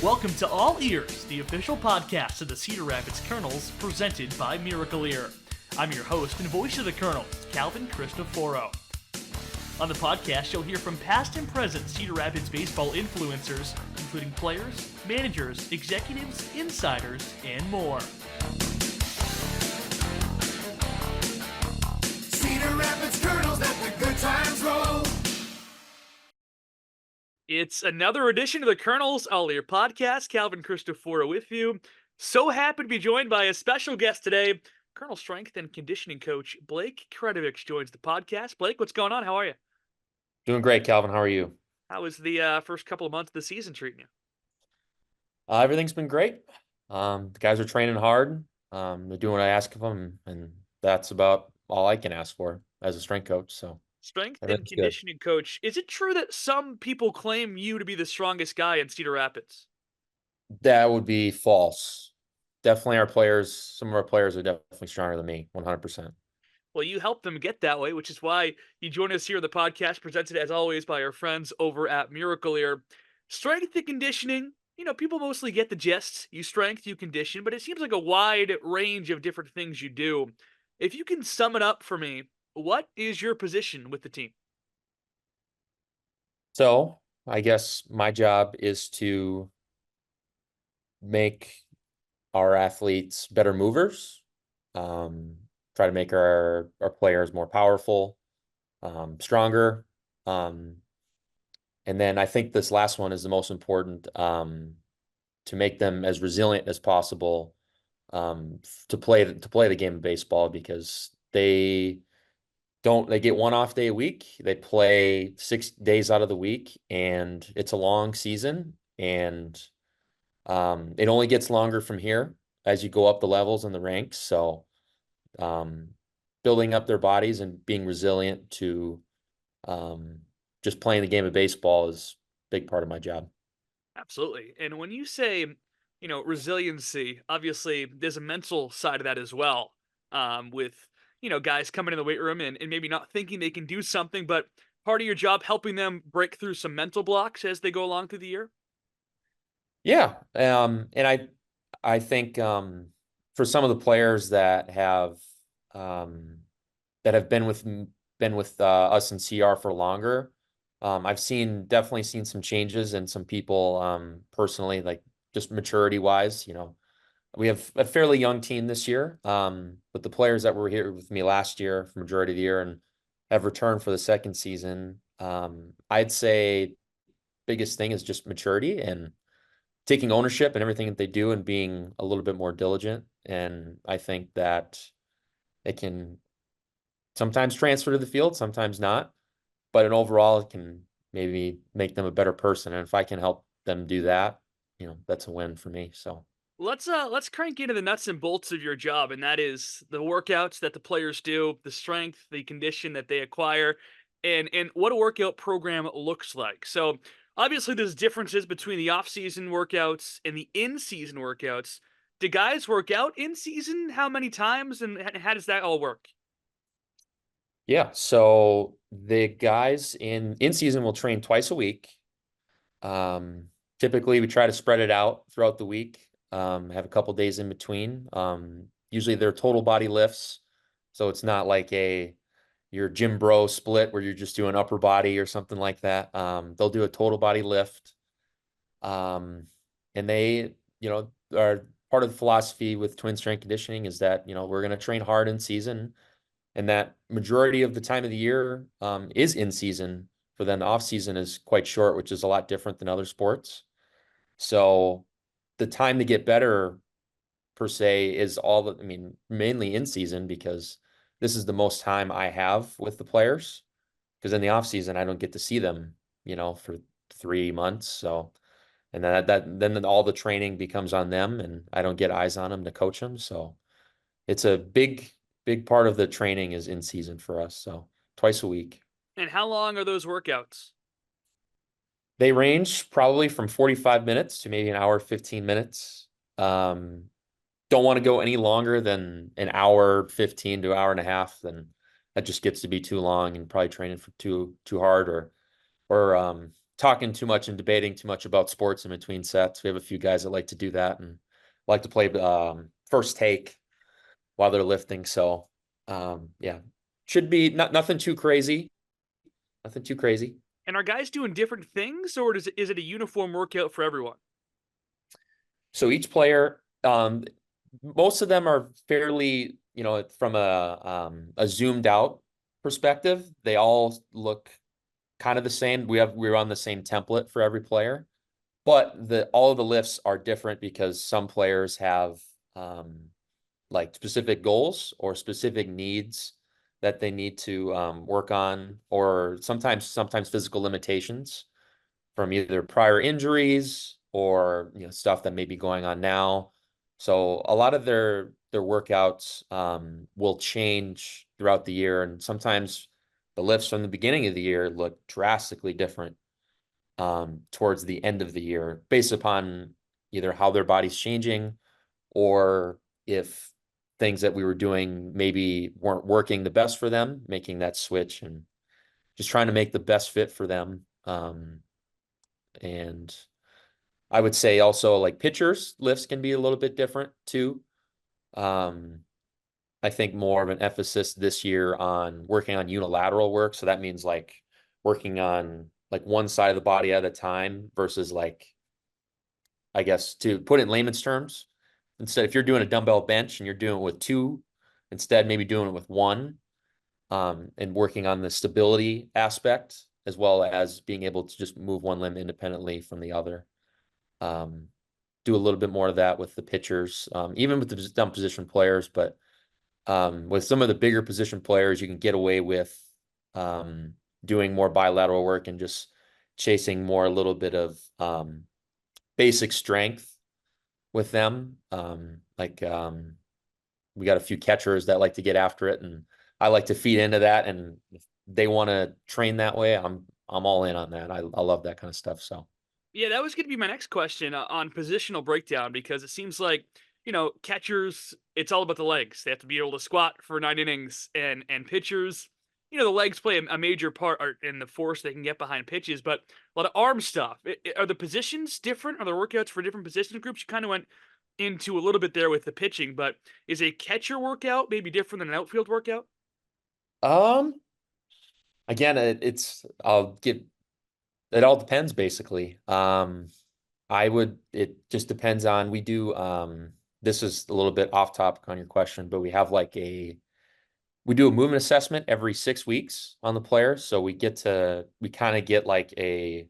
Welcome to All Ears, the official podcast of the Cedar Rapids Kernels, presented by Miracle Ear. I'm your host and voice of the Kernels, Calvin Christoforo. On the podcast, you'll hear from past and present Cedar Rapids baseball influencers, including players, managers, executives, insiders, and more. Cedar Rapids Kernels, let the good times roll. It's another edition of the Kernels All Ear podcast. Calvin Christoforo with you. So happy to be joined by a special guest today. Kernel strength and conditioning coach Blake Kretovics joins the podcast. Blake, what's going on? How are you? Doing great, Calvin. How are you? How was the first couple of months of the season treating you? Everything's been great. The guys are training hard. They're doing what I ask of them, and that's about all I can ask for as a strength coach. So Strength and everything's good. conditioning coach. Is it true that some people claim you to be the strongest guy in Cedar Rapids? That would be false. Definitely our players, some of our players are definitely stronger than me, 100%. Well, you helped them get that way, which is why you join us here on the podcast, presented as always by our friends over at Miracle Ear. Strength and conditioning, people mostly get the gist. You strength, you condition, but it seems like a wide range of different things you do. If you can sum it up for me, what is your position with the team? So I guess my job is to make our athletes better movers, try to make our players more powerful, stronger. And then I think this last one is the most important, to make them as resilient as possible, to play the game of baseball, because they get one off day a week. They play 6 days out of the week, and it's a long season, and it only gets longer from here as you go up the levels and the ranks. So building up their bodies and being resilient to just playing the game of baseball is a big part of my job. Absolutely. And when you say, resiliency, obviously there's a mental side of that as well. With, guys coming in the weight room and maybe not thinking they can do something, but part of your job helping them break through some mental blocks as they go along through the year. Yeah. And I think for some of the players that have been with us in CR for longer, I've definitely seen some changes in some people, personally, like just maturity wise. We have a fairly young team this year, but the players that were here with me last year for majority of the year and have returned for the second season, I'd say biggest thing is just maturity and taking ownership in everything that they do and being a little bit more diligent. And I think that it can sometimes transfer to the field, sometimes not, but in overall it can maybe make them a better person. And if I can help them do that, that's a win for me. So Let's crank into the nuts and bolts of your job, and that is the workouts that the players do, the strength, the condition that they acquire, and what a workout program looks like. So obviously there's differences between the off-season workouts and the in-season workouts. Do guys work out in season? How many times, and how does that all work? yeah, so the guys in season will train twice a week. Typically we try to spread it out throughout the week, have a couple days in between. Usually they're total body lifts, so it's not like your gym bro split where you're just doing upper body or something like that. They'll do a total body lift. And they, are part of the philosophy with twin strength conditioning is that, we're going to train hard in season, and that majority of the time of the year, is in season. For then the off season is quite short, which is a lot different than other sports. So the time to get better per se is mainly in season, because this is the most time I have with the players, because in the off season, I don't get to see them, for 3 months. So, and then all the training becomes on them, and I don't get eyes on them to coach them. So it's a big part of the training is in season for us. So twice a week. And how long are those workouts? They range probably from 45 minutes to maybe an hour, 15 minutes. Don't want to go any longer than an hour, 15 to an hour and a half. Then that just gets to be too long and probably training for too hard or talking too much and debating too much about sports in between sets. We have a few guys that like to do that and like to play first take while they're lifting. So yeah, should be nothing too crazy. Nothing too crazy. And are guys doing different things, or is it a uniform workout for everyone? So each player, most of them are fairly, from a zoomed out perspective, they all look kind of the same. We're on the same template for every player, but all of the lifts are different because some players have like specific goals or specific needs that they need to work on, or sometimes physical limitations from either prior injuries or stuff that may be going on now. So a lot of their workouts will change throughout the year, and sometimes the lifts from the beginning of the year look drastically different towards the end of the year, based upon either how their body's changing or if things that we were doing maybe weren't working the best for them, making that switch and just trying to make the best fit for them. And I would say also like pitchers lifts can be a little bit different too. Um, I think more of an emphasis this year on working on unilateral work. So that means like working on like one side of the body at a time versus like, I guess to put it in layman's terms, instead, if you're doing a dumbbell bench and you're doing it with two, instead maybe doing it with one, and working on the stability aspect as well as being able to just move one limb independently from the other. Um, do a little bit more of that with the pitchers, even with the dumb position players, but with some of the bigger position players, you can get away with doing more bilateral work and just chasing more a little bit of basic strength with them. We got a few catchers that like to get after it, and I like to feed into that. And if they want to train that way, I'm all in on that. I love that kind of stuff. So Yeah, that was going to be my next question on positional breakdown because it seems like catchers, it's all about the legs. They have to be able to squat for 9 innings, and pitchers, the legs play a major part in the force they can get behind pitches, but a lot of arm stuff. Are the positions different? Are there workouts for different position groups? You kind of went into a little bit there with the pitching, but is a catcher workout maybe different than an outfield workout? um again, it all depends basically. It just depends on, we do, this is a little bit off topic on your question, but we have like we do a movement assessment every 6 weeks on the player. So we kind of get like a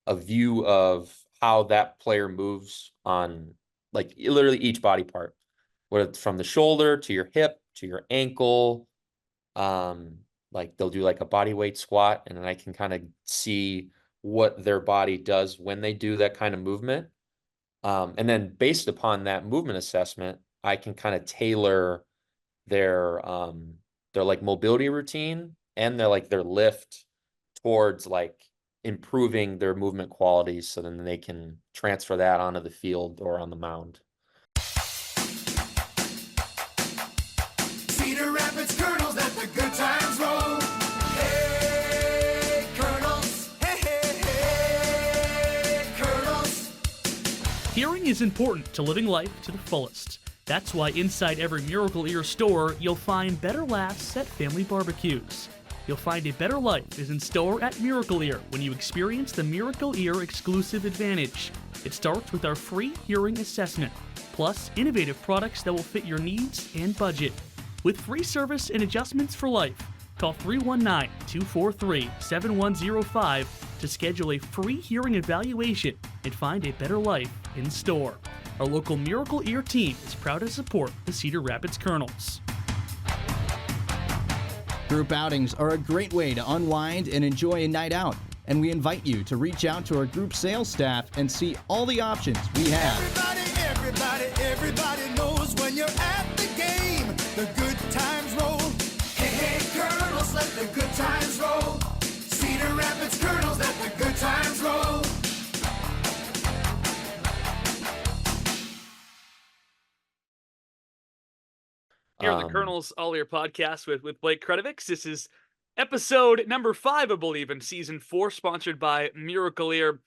view of how that player moves on like literally each body part, whether it's from the shoulder to your hip to your ankle. Like they'll do like a body weight squat, and then I can kind of see what their body does when they do that kind of movement. And then based upon that movement assessment, I can kind of tailor their like mobility routine and their lift towards like improving their movement qualities, so then they can transfer that onto the field or on the mound. Cedar Rapids Kernels, let the good times roll. Hey, Kernels. Hey, Kernels. Hearing is important to living life to the fullest. That's why inside every Miracle Ear store, you'll find better laughs at family barbecues. You'll find a better life is in store at Miracle Ear when you experience the Miracle Ear exclusive advantage. It starts with our free hearing assessment, plus innovative products that will fit your needs and budget. With free service and adjustments for life, call 319-243-7105 to schedule a free hearing evaluation and find a better life in store. Our local Miracle Ear team is proud to support the Cedar Rapids Kernels. Group outings are a great way to unwind and enjoy a night out, and we invite you to reach out to our group sales staff and see all the options we have. Everybody knows when you're at the game, the good times roll. Hey, Kernels, let the good times roll. Cedar Rapids Kernels, let the good times roll. Here on the Kernels All Ear podcast with Blake Kretovics. This is Episode number 5, I believe, in season 4, sponsored by Miracle Ear.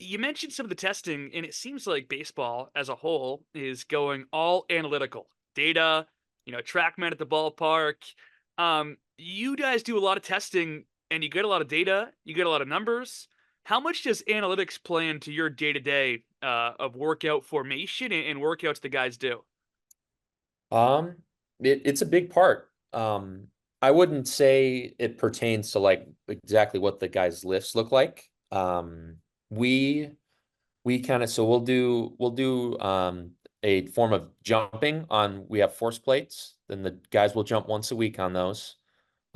You mentioned some of the testing, and it seems like baseball as a whole is going all analytical. Data, TrackMan at the ballpark. You guys do a lot of testing and you get a lot of data, you get a lot of numbers. How much does analytics play into your day to day of workout formation and workouts the guys do? Um, it's a big part. I wouldn't say it pertains to like exactly what the guys' lifts look like. We we kind of so we'll do a form of jumping on we have force plates. Then the guys will jump once a week on those.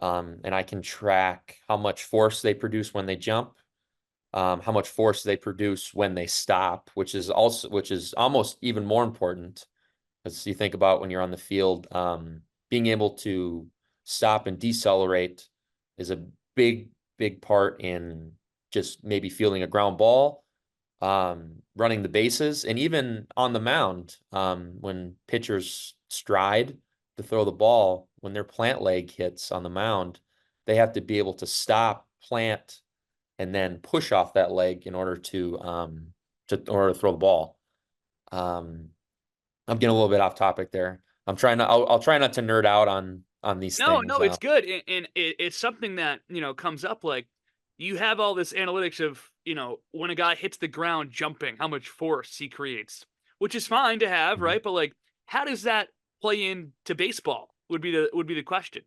And I can track how much force they produce when they jump, how much force they produce when they stop, which is almost even more important as you think about when you're on the field, being able to stop and decelerate is a big part in just maybe fielding a ground ball, running the bases, and even on the mound, when pitchers stride to throw the ball, when their plant leg hits on the mound, they have to be able to stop, plant, and then push off that leg in order to throw the ball. Um, I'm getting a little bit off topic there. I'll try not to nerd out on these No, things. no, it's good, and it's something that comes up. Like you have all this analytics of when a guy hits the ground jumping, how much force he creates, which is fine to have, Mhm. right? But like, how does that play into baseball? Would be the question.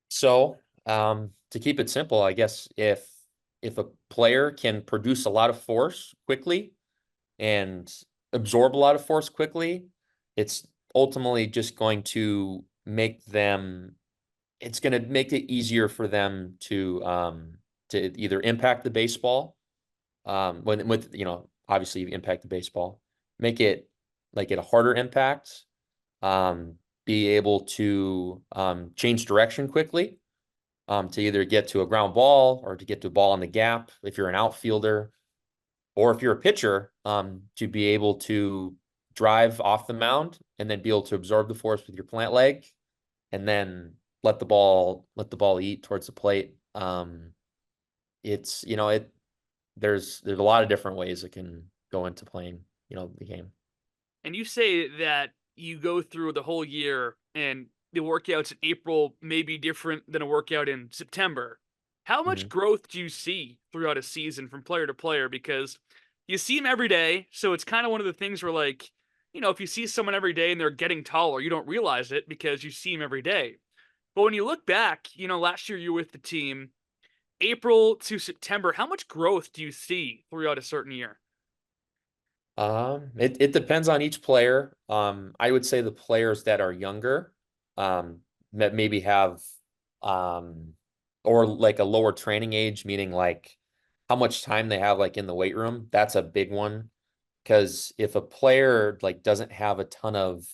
So, to keep it simple, I guess if a player can produce a lot of force quickly and absorb a lot of force quickly, it's ultimately just going to make them it's going to make it easier for them to either impact the baseball, when with obviously impact the baseball, make it like it a harder impact, um, be able to change direction quickly, to either get to a ground ball or to get to a ball in the gap if you're an outfielder, or if you're a pitcher, to be able to drive off the mound and then be able to absorb the force with your plant leg and then let the ball eat towards the plate. It's it there's a lot of different ways it can go into playing, the game. And you say that you go through the whole year, and the workouts in April may be different than a workout in September. How much Mhm. growth do you see throughout a season from player to player? Because you see them every day, so it's kind of one of the things where, like, if you see someone every day and they're getting taller, you don't realize it because you see them every day. But when you look back, last year you were with the team, April to September, how much growth do you see throughout a certain year? It depends on each player. I would say the players that are younger, that maybe have, um, or like a lower training age, meaning like how much time they have like in the weight room. That's a big one. Because if a player like doesn't have a ton of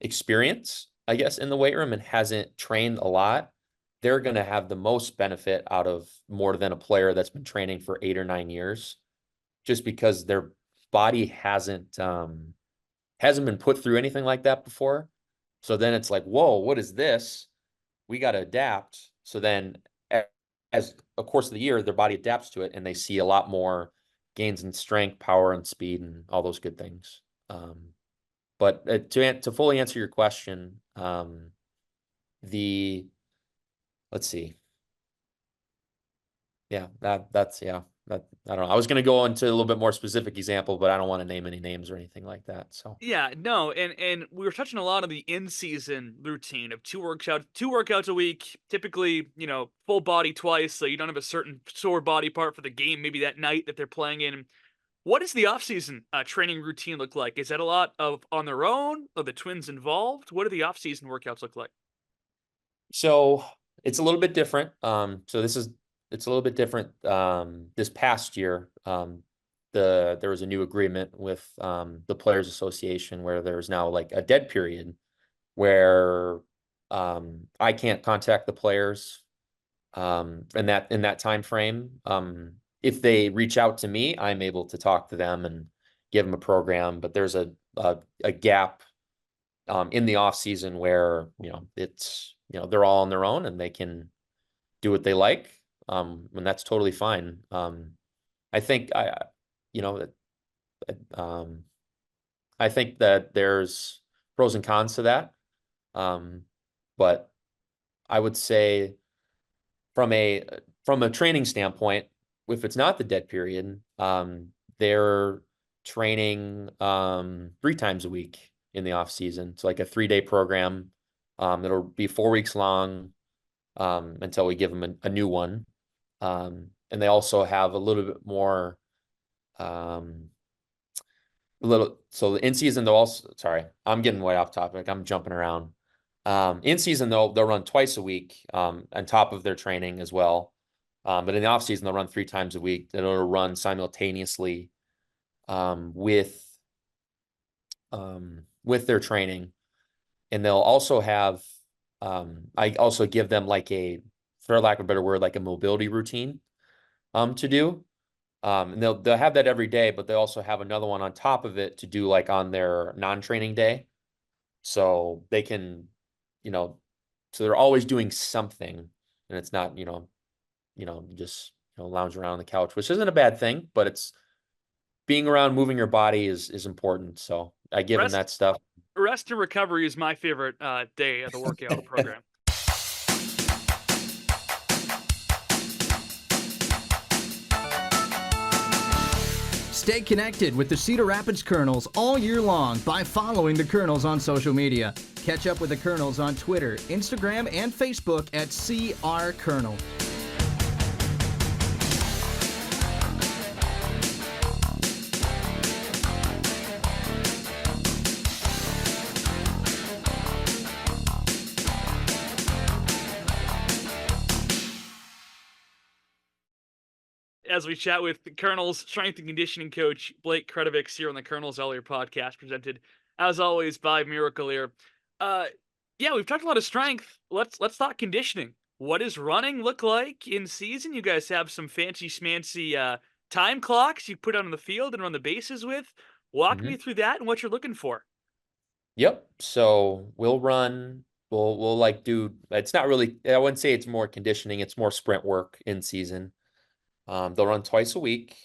experience, I guess, in the weight room and hasn't trained a lot, they're going to have the most benefit out of more than a player that's been training for 8 or 9 years, just because their body hasn't been put through anything like that before. So then it's like, whoa, what is this? We got to adapt. So then, as a course of the year, their body adapts to it, and they see a lot more gains in strength, power, and speed, and all those good things. But to fully answer your question, the let's see, yeah, that's yeah, that I don't know. I was going to go into a little bit more specific example, but I don't want to name any names or anything like that. So. Yeah, no, and we were touching a lot on the in-season routine of two workouts a week, typically, full body twice, so you don't have a certain sore body part for the game, maybe that night that they're playing in. What does the off-season training routine look like? Is that a lot of on their own? Are the twins involved? What do the off-season workouts look like? So it's a little bit different. It's a little bit different. This past year, there was a new agreement with the Players Association where there's now like a dead period where I can't contact the players in that time frame. If they reach out to me, I'm able to talk to them and give them a program. But there's a gap in the off season where they're all on their own and they can do what they like. And that's totally fine. I think you know, um, I think that there's pros and cons to that. But I would say from a training standpoint, if it's not the dead period, they're training 3 times a week in the off season. It's like a 3-day program. It'll be 4 weeks long until we give them a new one. And they also have a little bit more so the in season they'll also, sorry, I'm getting way off topic. I'm jumping around. In season they'll run twice a week on top of their training as well. But in the off season they'll run 3 times a week. It'll run simultaneously with their training. And they'll also have I also give them like for lack of a better word, like a mobility routine to do. And they'll have that every day, but they also have another one on top of it to do like on their non-training day. So they can, so they're always doing something, and it's not, just lounge around on the couch, which isn't a bad thing, but it's being around, moving your body is important. So I give them Rest, that stuff. rest and recovery is my favorite day of the workout program. Stay connected with the Cedar Rapids Kernels all year long by following the Kernels on social media. Catch up with the Kernels on Twitter, Instagram, and Facebook at CRKernel. As we chat with the Kernels strength and conditioning coach Blake Kretovics here on the Kernels All Year podcast, presented as always by Miracle Ear. Yeah, we've talked a lot of strength. Let's talk conditioning. What does running look like in season? You guys have some fancy schmancy time clocks you put out on the field and run the bases with. Walk me through that and what you're looking for. Yep. So we'll like do, it's not really, I wouldn't say it's more conditioning, it's more sprint work in season. They'll run twice a week.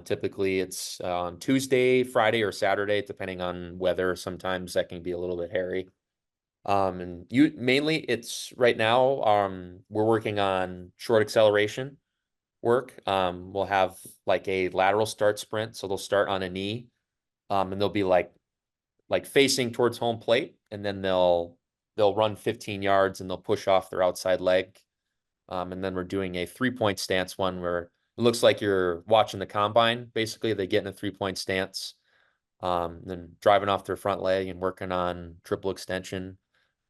Typically it's on Tuesday, Friday, or Saturday, depending on weather. Sometimes that can be a little bit hairy. And mainly it's right now, we're working on short acceleration work. We'll have like a lateral start sprint. So they'll start on a knee, and they'll be like facing towards home plate, and then they'll run 15 yards and they'll push off their outside leg. And then we're doing a 3-point stance one where it looks like you're watching the combine. Basically, they get in a 3-point stance, then driving off their front leg and working on triple extension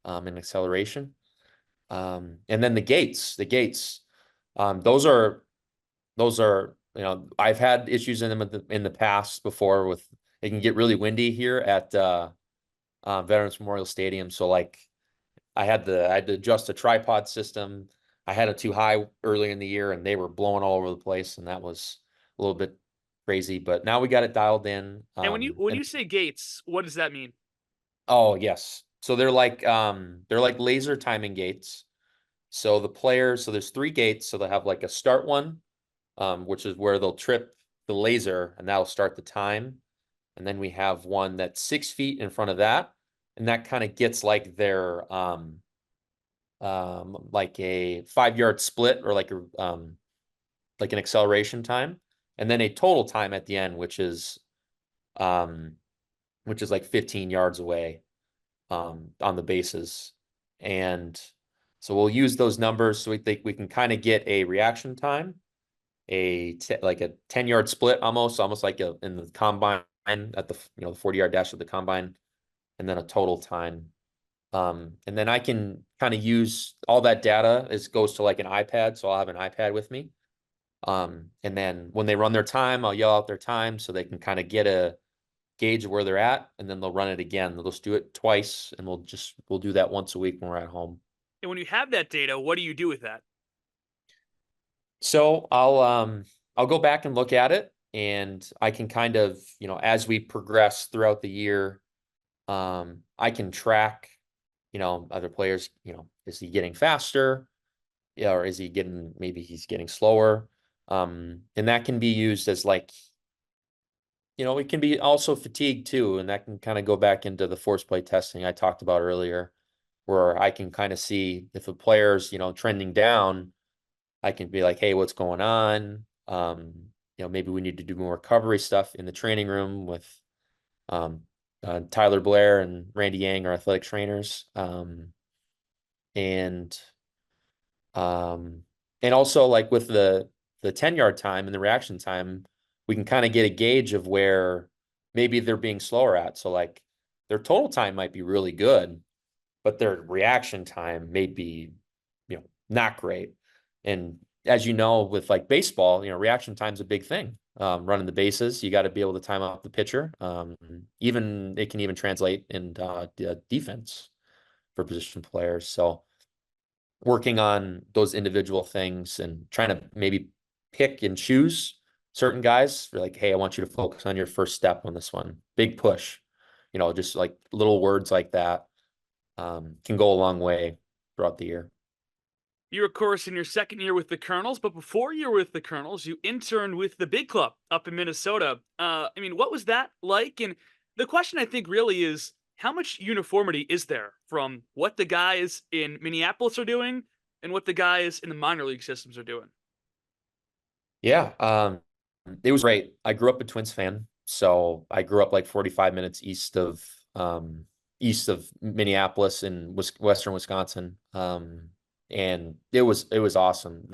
and acceleration. And then the gates, those are, I've had issues in them in the past before with, it can get really windy here at Veterans Memorial Stadium. So like I had to adjust a tripod system. I had it too high earlier in the year and they were blowing all over the place, and that was a little bit crazy, but now we got it dialed in. And when you say gates, what does that mean? Oh, yes. So they're like laser timing gates. So there's 3 gates. So they'll have like a start one, which is where they'll trip the laser and that'll start the time. And then we have one that's 6 feet in front of that. And that kind of gets like their, like a 5-yard split, or like an acceleration time. And then a total time at the end, which is like 15 yards away, on the bases. And so we'll use those numbers so we think we can kind of get a reaction time, like a 10-yard split, almost like in the combine at the 40-yard dash of the combine, and then a total time. And then I can kind of use all that data. It goes to like an iPad, so I'll have an iPad with me. And then when they run their time, I'll yell out their time so they can kind of get a gauge where they're at, and then they'll run it again. They'll just do it twice, and we'll do that once a week when we're at home. And when you have that data, what do you do with that? So I'll go back and look at it, and I can kind of, as we progress throughout the year, I can track other players, is he getting faster? Yeah, or is he getting, maybe he's getting slower? And that can be used as like, it can be also fatigue too. And that can kind of go back into the force play testing I talked about earlier, where I can kind of see if a player's, trending down, I can be like, hey, what's going on? Maybe we need to do more recovery stuff in the training room with um, Tyler Blair and Randy Yang, our athletic trainers. And um, and also like with the 10-yard time and the reaction time, we can kind of get a gauge of where maybe they're being slower at. So like their total time might be really good, but their reaction time may be, not great. And as you know, with like baseball, reaction time's a big thing. Running the bases, you got to be able to time out the pitcher. Even it can even translate in defense for position players. So working on those individual things and trying to maybe pick and choose certain guys for like, hey, I want you to focus on your first step on this one. Big push, just like little words like that can go a long way throughout the year. You're, of course, in your second year with the Kernels, but before you were with the Kernels, you interned with the Big Club up in Minnesota. What was that like? And the question I think really is how much uniformity is there from what the guys in Minneapolis are doing and what the guys in the minor league systems are doing? Yeah, it was great. I grew up a Twins fan, so I grew up like 45 minutes east of Minneapolis in Western Wisconsin. And it was awesome.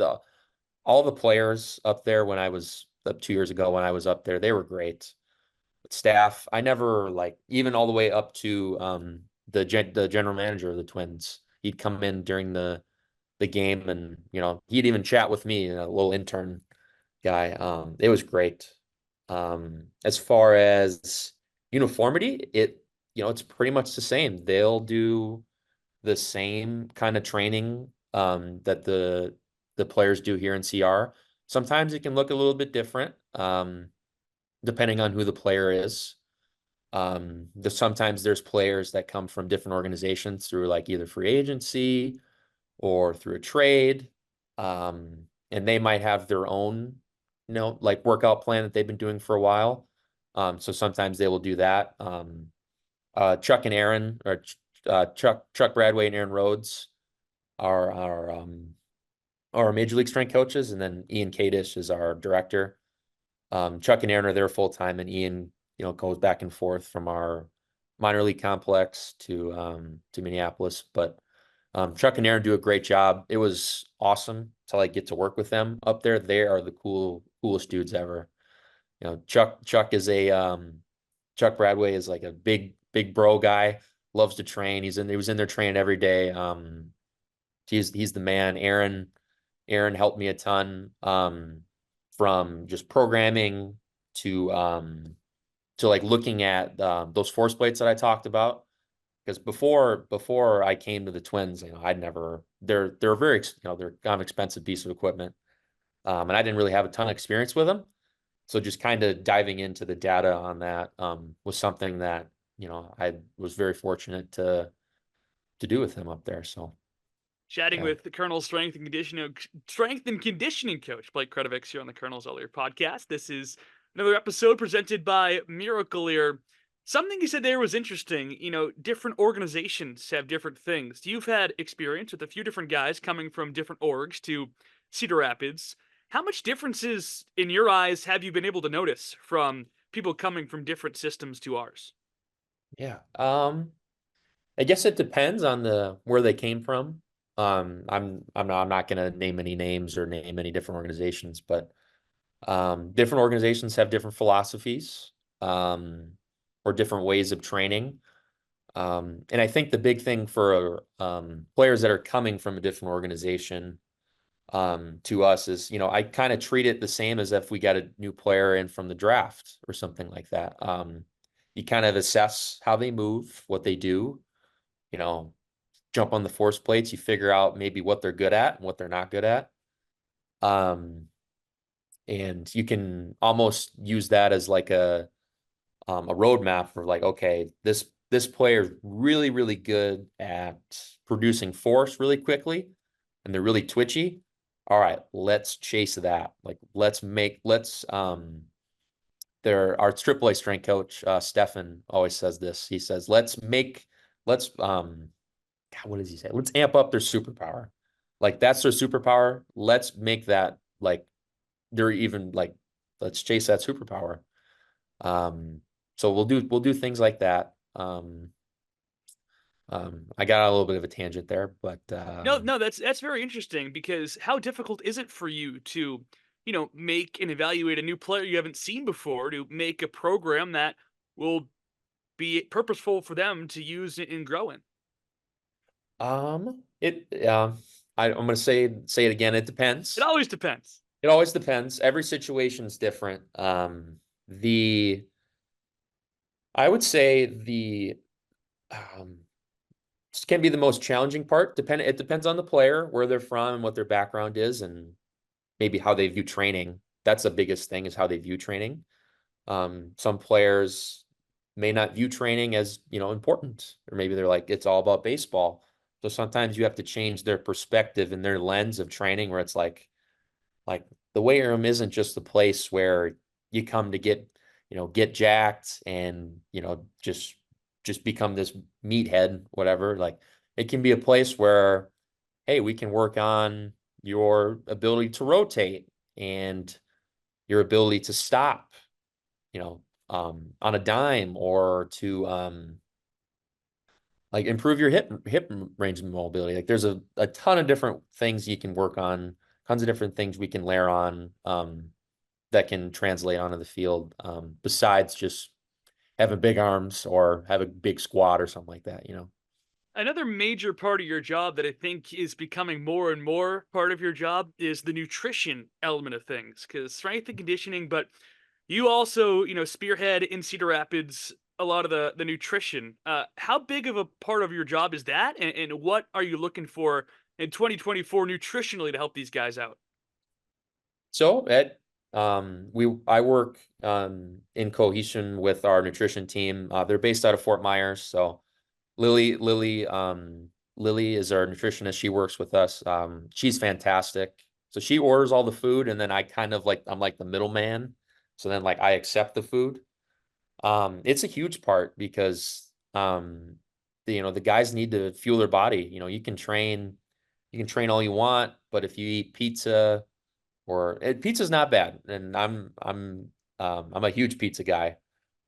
All the players up there when I was up 2 years ago when I was up there, they were great. Staff, I never like even all the way up to the general manager of the Twins. He'd come in during the game and he'd even chat with me, a little intern guy. It was great. As far as uniformity, it's pretty much the same. They'll do the same kind of training that the players do here in CR. Sometimes it can look a little bit different, depending on who the player is. Sometimes there's players that come from different organizations through like either free agency or through a trade. And they might have their own, like workout plan that they've been doing for a while. So sometimes they will do that. Chuck and Aaron, or Chuck Bradway and Aaron Rhodes are major league strength coaches, and then Ian Kadish is our director. Chuck and Aaron are there full time, and Ian, goes back and forth from our minor league complex to Minneapolis. But Chuck and Aaron do a great job. It was awesome to like get to work with them up there. They are the coolest dudes ever. Chuck Bradway is like a big bro guy, loves to train. He was in there training every day. He's the man. Aaron helped me a ton, from just programming to like looking at those force plates that I talked about. Because before I came to the Twins, they're a very they're kind of expensive piece of equipment, and I didn't really have a ton of experience with them. So just kind of diving into the data on that was something that I was very fortunate to do with him up there. So Chatting yeah. with the Kernel strength and conditioning coach Blake Kretovics here on the Kernels All Year podcast. This is another episode presented by Miracle-Ear. Something you said there was interesting. Different organizations have different things. You've had experience with a few different guys coming from different orgs to Cedar Rapids. How much differences in your eyes have you been able to notice from people coming from different systems to ours? Yeah. I guess it depends on where they came from. I'm not gonna name any names or name any different organizations, but different organizations have different philosophies, or different ways of training. And I think the big thing for players that are coming from a different organization to us is, I kind of treat it the same as if we got a new player in from the draft or something like that. You kind of assess how they move, what they do, you know, jump on the force plates, you figure out maybe what they're good at and what they're not good at. And you can almost use that as like a roadmap for like, okay, this player is really, really good at producing force really quickly, and they're really twitchy. All right, let's chase that. Like, our AAA strength coach, Stefan, always says this. He says, God, what does he say? Let's amp up their superpower. Like, that's their superpower. Let's make that like they're even like, let's chase that superpower. So we'll do things like that. I got on a little bit of a tangent there, but No, no, that's very interesting because how difficult is it for you to, make and evaluate a new player you haven't seen before to make a program that will be purposeful for them to use and grow in? it I'm gonna say it again. It It depends. always depends. It always depends. Every situation is different. The I would say the um this can be the most challenging part. It depends on the player, where they're from, and what their background is, and maybe how they view training. That's the biggest thing, is how they view training. Some players may not view training as, important, or maybe they're like, it's all about baseball. So sometimes you have to change their perspective and their lens of training, where it's like the weight room isn't just a place where you come to get jacked and, just become this meathead, whatever. Like, it can be a place where, hey, we can work on your ability to rotate and your ability to stop, on a dime, or to like improve your hip range of mobility. Like, there's a ton of different things you can work on, tons of different things we can layer on, that can translate onto the field, besides just having big arms or have a big squat or something like that. Another major part of your job that I think is becoming more and more part of your job is the nutrition element of things. Because strength and conditioning, but you also, spearhead in Cedar Rapids a lot of the nutrition. How big of a part of your job is that, and what are you looking for in 2024 nutritionally to help these guys out? So I work in cohesion with our nutrition team. They're based out of Fort Myers. So Lily is our nutritionist. She works with us. She's fantastic. So she orders all the food, and then I'm like the middleman. So then, like, I accept the food. It's a huge part because the guys need to fuel their body. You can train all you want, but if you eat pizza, pizza's not bad, and I'm a huge pizza guy.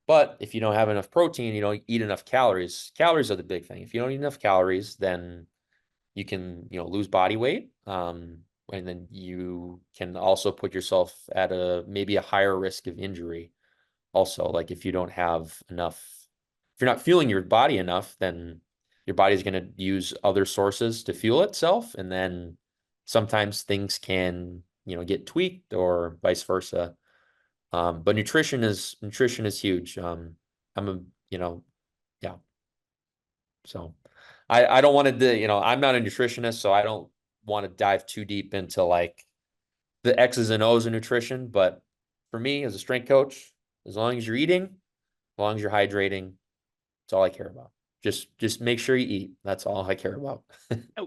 But if you don't have enough protein, you don't eat enough calories. Calories are the big thing. If you don't eat enough calories, then you can, lose body weight. And then you can also put yourself at maybe a higher risk of injury. Also, like, if you're not fueling your body enough, then your body's going to use other sources to fuel itself. And then sometimes things can, get tweaked, or vice versa. But nutrition is huge. I'm a, yeah. So I don't want I'm not a nutritionist, so I don't want to dive too deep into like the X's and O's of nutrition. But for me, as a strength coach, as long as you're eating, as long as you're hydrating, that's all I care about. Just make sure you eat. That's all I care about.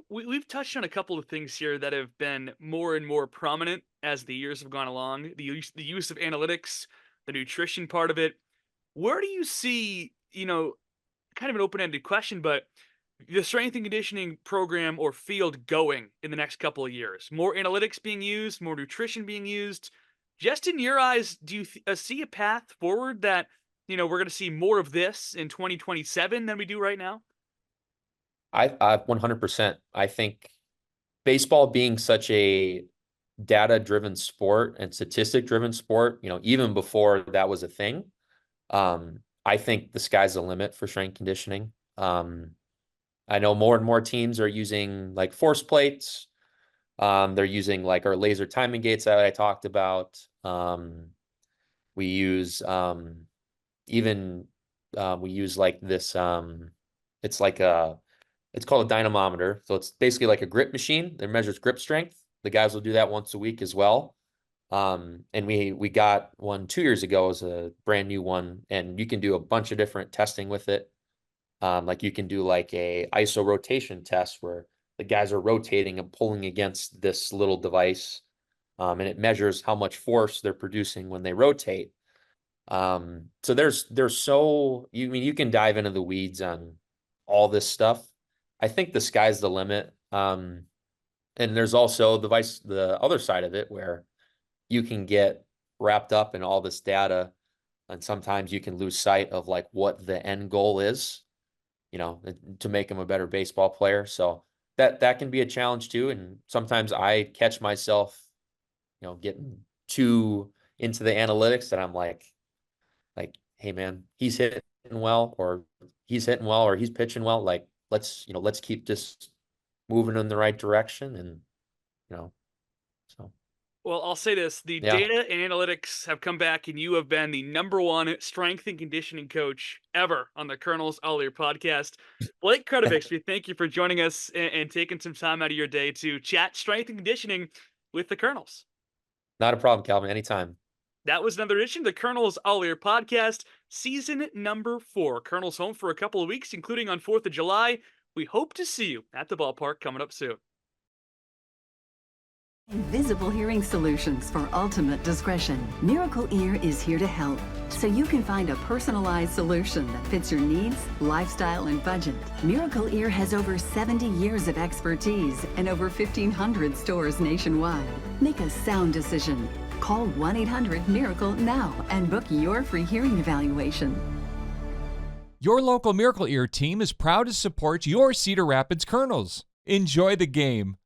We've touched on a couple of things here that have been more and more prominent as the years have gone along. The use of analytics, the nutrition part of it. Where do you see, kind of an open-ended question, but the strength and conditioning program or field going in the next couple of years? More analytics being used, more nutrition being used. Just in your eyes, do you see a path forward that, we're going to see more of this in 2027 than we do right now? I 100%. I think baseball being such a data-driven sport and statistic-driven sport, even before that was a thing, I think the sky's the limit for strength conditioning. I know more and more teams are using like force plates. They're using like our laser timing gates that I talked about. We use even we use like this. It's like it's called a dynamometer. So it's basically like a grip machine that measures grip strength. The guys will do that once a week as well. And we got one 2 years ago as a brand new one, and you can do a bunch of different testing with it. Like you can do like a ISO rotation test where the guys are rotating and pulling against this little device, and it measures how much force they're producing when they rotate. So you can dive into the weeds on all this stuff. I think the sky's the limit. And there's also the other side of it where you can get wrapped up in all this data, and sometimes you can lose sight of like what the end goal is, to make him a better baseball player. So that can be a challenge too. And sometimes I catch myself, getting too into the analytics that I'm like, hey man, he's hitting well, or he's hitting well, or he's pitching well. Like, let's keep just moving in the right direction. And, so Well, I'll say this. The yeah. data and analytics have come back, and you have been the #1 strength and conditioning coach ever on the Kernels All Ear podcast. Blake Kretovics, we thank you for joining us and taking some time out of your day to chat strength and conditioning with the Kernels. Not a problem, Calvin. Anytime. That was another edition of the Kernels All Ear podcast, season #4. Kernels home for a couple of weeks, including on 4th of July. We hope to see you at the ballpark coming up soon. Invisible Hearing Solutions for ultimate discretion. Miracle Ear is here to help, so you can find a personalized solution that fits your needs, lifestyle, and budget. Miracle Ear has over 70 years of expertise and over 1,500 stores nationwide. Make a sound decision. Call 1-800-MIRACLE now and book your free hearing evaluation. Your local Miracle Ear team is proud to support your Cedar Rapids Kernels. Enjoy the game.